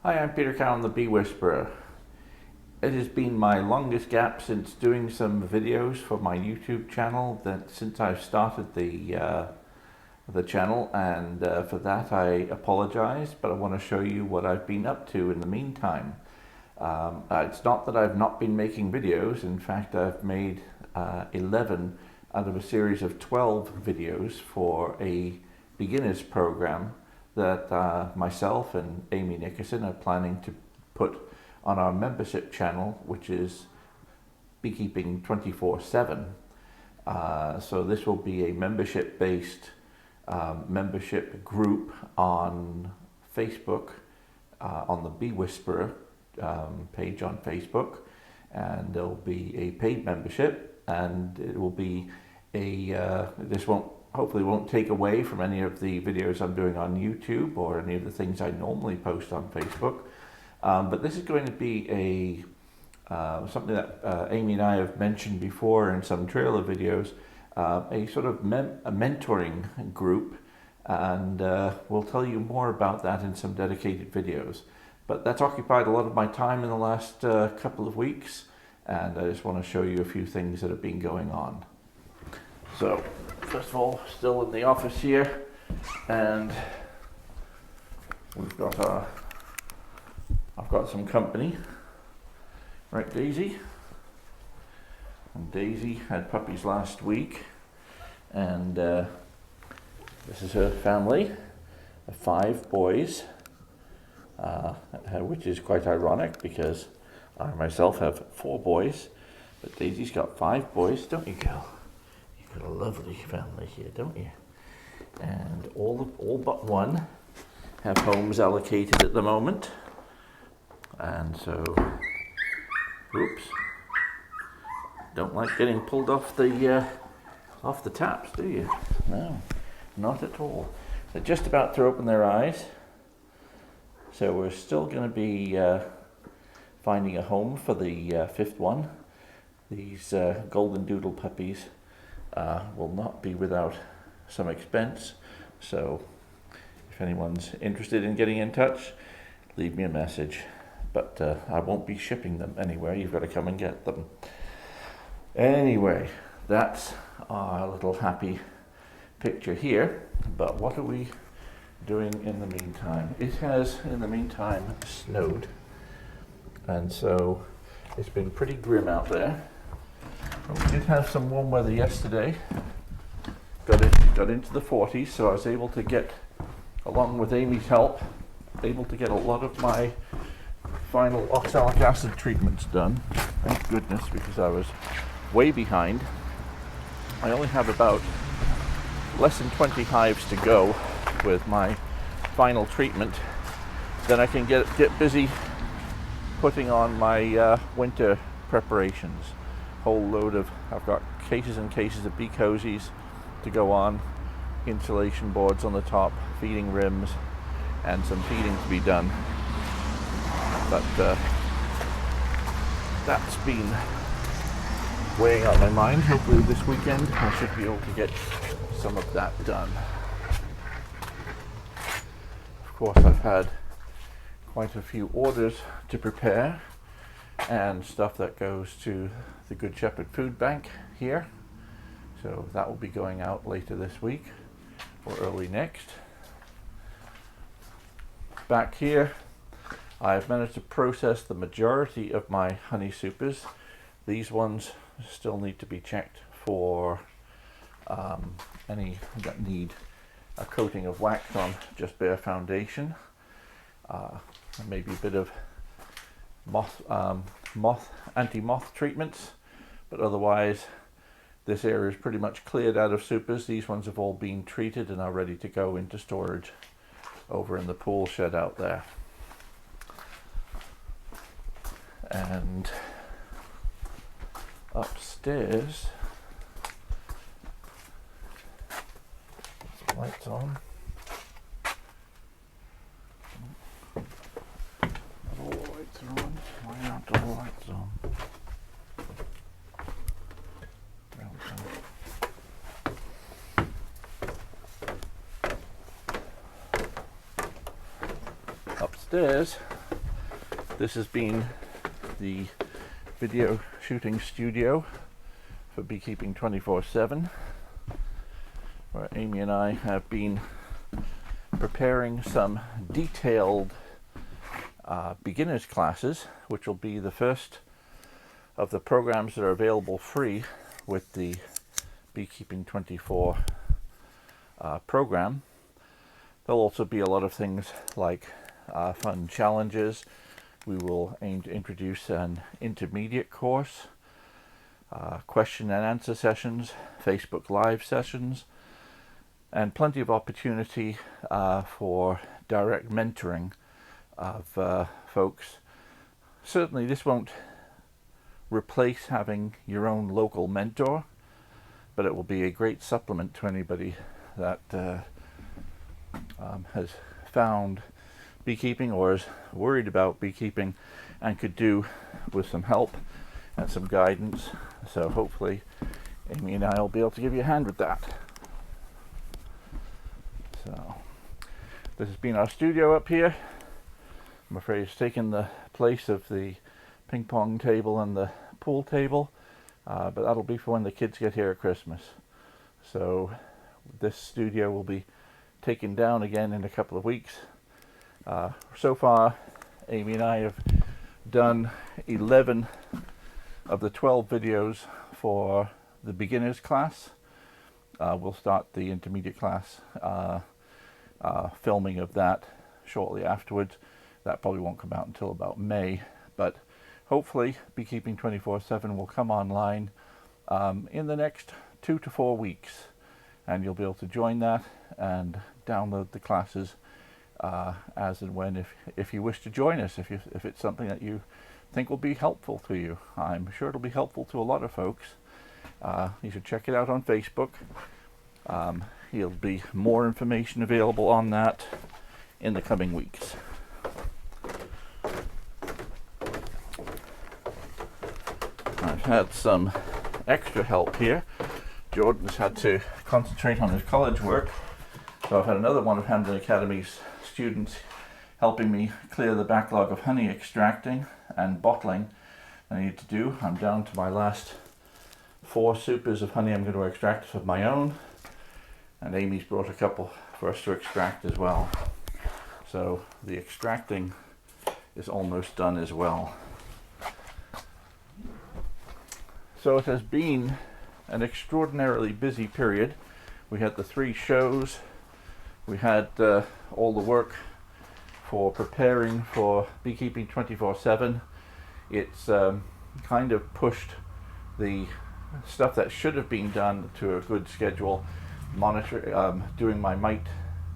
Hi, I'm Peter Cowan, the Bee Whisperer. It has been my longest gap since doing some videos for my YouTube channel since I've started the channel, and for that I apologize, but I want to show you what I've been up to in the meantime. It's not that I've not been making videos. In fact, I've made 11 out of a series of 12 videos for a beginners program that myself and Amy Nickerson are planning to put on our membership channel, which is Beekeeping 24/7. So this will be a membership-based membership group on Facebook, on the Bee Whisperer page on Facebook, and there'll be a paid membership, and it will be this hopefully won't take away from any of the videos I'm doing on YouTube or any of the things I normally post on Facebook. But this is going to be something that Amy and I have mentioned before in some trailer videos, a sort of a mentoring group, and we'll tell you more about that in some dedicated videos. But that's occupied a lot of my time in the last couple of weeks, and I just want to show you a few things that have been going on. So, first of all, still in the office here, and we've got I've got some company, right, Daisy? And Daisy had puppies last week, and this is her family of 5 boys, which is quite ironic because I myself have 4 boys, but Daisy's got 5 boys, don't you, girl? You've got a lovely family here, don't you? And all but one have homes allocated at the moment. And so, oops, don't like getting pulled off the taps, do you? No, not at all. They're just about to open their eyes, so we're still going to be finding a home for the 5th one. These golden doodle puppies will not be without some expense, so if anyone's interested in getting in touch, leave me a message. But I won't be shipping them anywhere. You've got to come and get them. Anyway, that's our little happy picture here. But what are we doing in the meantime? It has, in the meantime, snowed. And so it's been pretty grim out there. We did have some warm weather yesterday. Got into the 40s, so I was able to get, along with Amy's help, able to get a lot of my final oxalic acid treatments done. Thank goodness, because I was way behind. I only have about less than 20 hives to go with my final treatment. Then I can get busy putting on my winter preparations. Whole load of, I've got cases and cases of bee cozies to go on, insulation boards on the top, feeding rims, and some feeding to be done. But that's been weighing on my mind. Hopefully this weekend I should be able to get some of that done. Of course, I've had quite a few orders to prepare and stuff that goes to the Good Shepherd Food Bank here. So that will be going out later this week or early next. Back here, I've managed to process the majority of my honey supers. These ones still need to be checked for any that need a coating of wax on just bare foundation. Maybe a bit of anti-moth treatments, but otherwise this area is pretty much cleared out of supers. These ones have all been treated and are ready to go into storage over in the pool shed out there. And upstairs, the lights on. All the lights are on. Why aren't all the lights on? Upstairs, This has been the video shooting studio for Beekeeping 24/7, where Amy and I have been preparing some detailed beginners classes, which will be the first of the programs that are available free with the Beekeeping 24 program. There'll also be a lot of things like fun challenges. We will aim to introduce an intermediate course, question and answer sessions, Facebook Live sessions, and plenty of opportunity for direct mentoring of folks. Certainly this won't replace having your own local mentor, but it will be a great supplement to anybody that has found beekeeping or is worried about beekeeping and could do with some help and some guidance. So hopefully Amy and I will be able to give you a hand with that. So this has been our studio up here. I'm afraid it's taken the place of the ping pong table and the pool table, but that'll be for when the kids get here at Christmas. So this studio will be taken down again in a couple of weeks. So far, Amy and I have done 11 of the 12 videos for the beginners class. We'll start the intermediate class filming of that shortly afterwards. That probably won't come out until about May, but hopefully Beekeeping 24/7 will come online in the next 2 to 4 weeks, and you'll be able to join that and download the classes as and when if you wish to join us, if it's something that you think will be helpful to you. I'm sure it'll be helpful to a lot of folks. You should check it out on Facebook. There'll be more information available on that in the coming weeks. I've had some extra help here. Jordan's had to concentrate on his college work, so I've had another one of Hamden Academy's students helping me clear the backlog of honey extracting and bottling I need to do. I'm down to my last 4 supers of honey I'm going to extract of my own, and Amy's brought a couple for us to extract as well. So the extracting is almost done as well. So it has been an extraordinarily busy period. We had the 3 shows. We had all the work for preparing for Beekeeping 24/7. It's kind of pushed the stuff that should have been done to a good schedule, doing my mite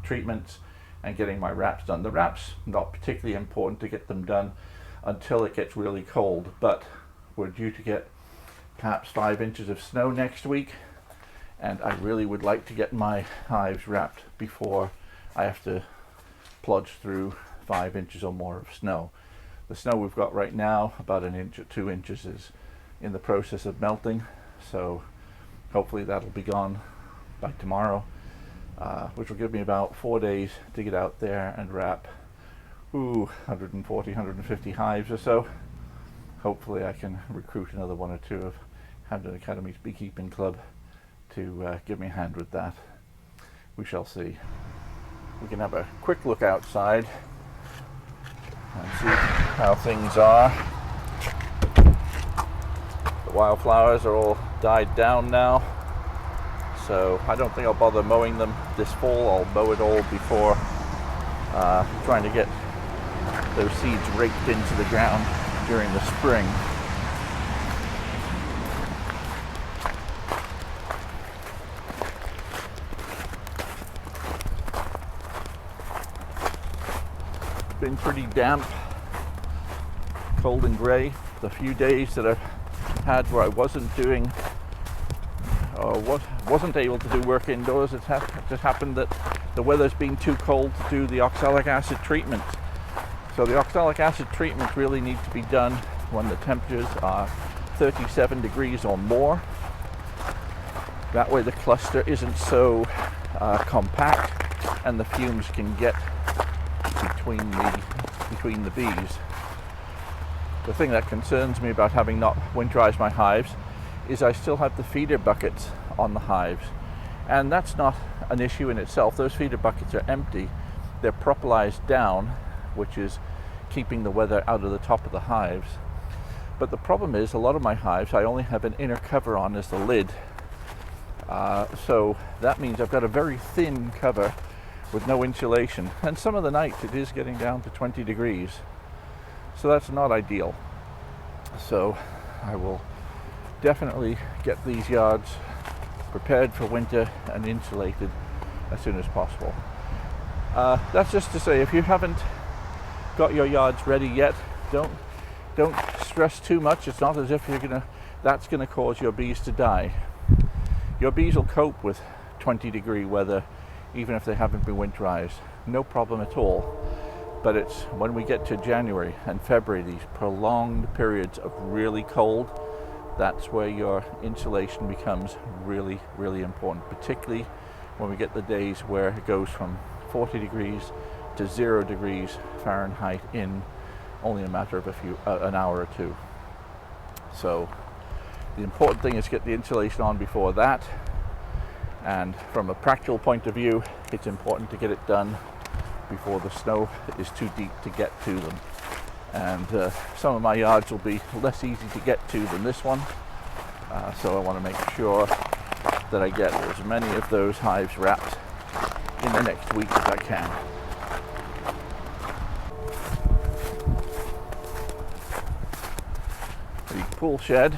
treatments and getting my wraps done. The wraps, not particularly important to get them done until it gets really cold, but we're due to get perhaps 5 inches of snow next week, and I really would like to get my hives wrapped before I have to plodge through 5 inches or more of snow. The snow we've got right now, about 1 inch or 2 inches, is in the process of melting, so hopefully that'll be gone by tomorrow, which will give me about 4 days to get out there and wrap 140, 150 hives or so. Hopefully I can recruit another 1 or 2 of Hamden Academy's Beekeeping Club to give me a hand with that. We shall see. We can have a quick look outside and see how things are. The wildflowers are all died down now, so I don't think I'll bother mowing them this fall. I'll mow it all before trying to get those seeds raked into the ground during the spring. It's been pretty damp, cold and grey. The few days that I've had where I wasn't doing or wasn't able to do work indoors, it just happened that the weather's been too cold to do the oxalic acid treatment. So the oxalic acid treatment really needs to be done when the temperatures are 37 degrees or more. That way the cluster isn't so compact and the fumes can get between the bees. The thing that concerns me about having not winterized my hives is I still have the feeder buckets on the hives, and that's not an issue in itself. Those feeder buckets are empty. They're propellized down, which is keeping the weather out of the top of the hives. But the problem is, a lot of my hives, I only have an inner cover on as the lid. So that means I've got a very thin cover with no insulation. And some of the nights it is getting down to 20 degrees. So that's not ideal. So I will definitely get these yards prepared for winter and insulated as soon as possible. That's just to say, if you haven't got your yards ready yet, don't stress too much. It's not as if that's gonna cause your bees to die. Your bees will cope with 20-degree weather even if they haven't been winterized. No problem at all. But it's when we get to January and February, these prolonged periods of really cold, that's where your insulation becomes really, really important, particularly when we get the days where it goes from 40 degrees to 0 degrees Fahrenheit in only a matter of an hour or two. So the important thing is to get the insulation on before that, and from a practical point of view, it's important to get it done before the snow is too deep to get to them. And some of my yards will be less easy to get to than this one, so I want to make sure that I get as many of those hives wrapped in the next week as I can. The pool shed,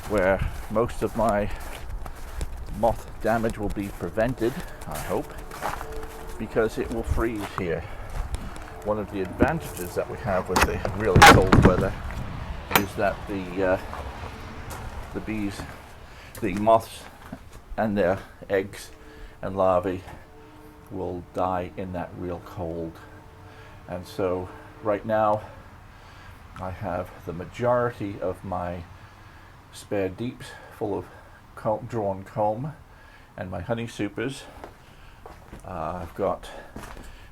where most of my moth damage will be prevented, I hope, because it will freeze here. One of the advantages that we have with the really cold weather is that the bees, the moths and their eggs and larvae will die in that real cold. And so right now I have the majority of my spare deeps full of drawn comb and my honey supers. I've got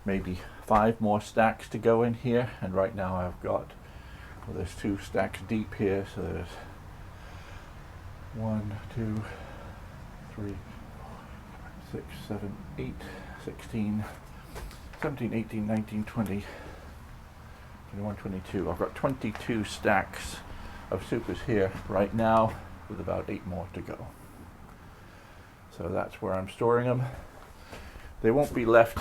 maybe 5 more stacks to go in here, and right now I've got, well, there's 2 stacks deep here, so there's 1, 2, 3, 4, 6, 7, 8, 16, 17, 18, 19, 20, 21, 22. I've got 22 stacks of supers here right now, with about 8 more to go. So that's where I'm storing them. They won't be left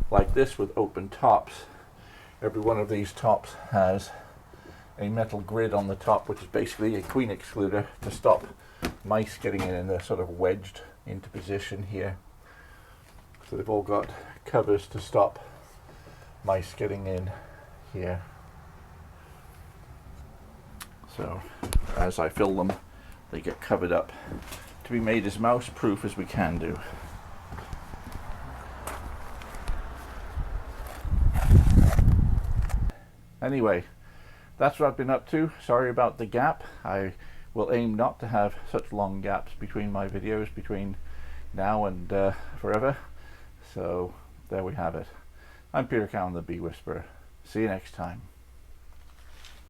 like this with open tops. Every one of these tops has a metal grid on the top, which is basically a queen excluder to stop mice getting in, and they're sort of wedged into position here. So they've all got covers to stop mice getting in here. So as I fill them, they get covered up to be made as mouse proof as we can do. Anyway, that's what I've been up to. Sorry about the gap. I will aim not to have such long gaps between my videos, between now and forever. So there we have it. I'm Peter Cowan, the Bee Whisperer. See you next time.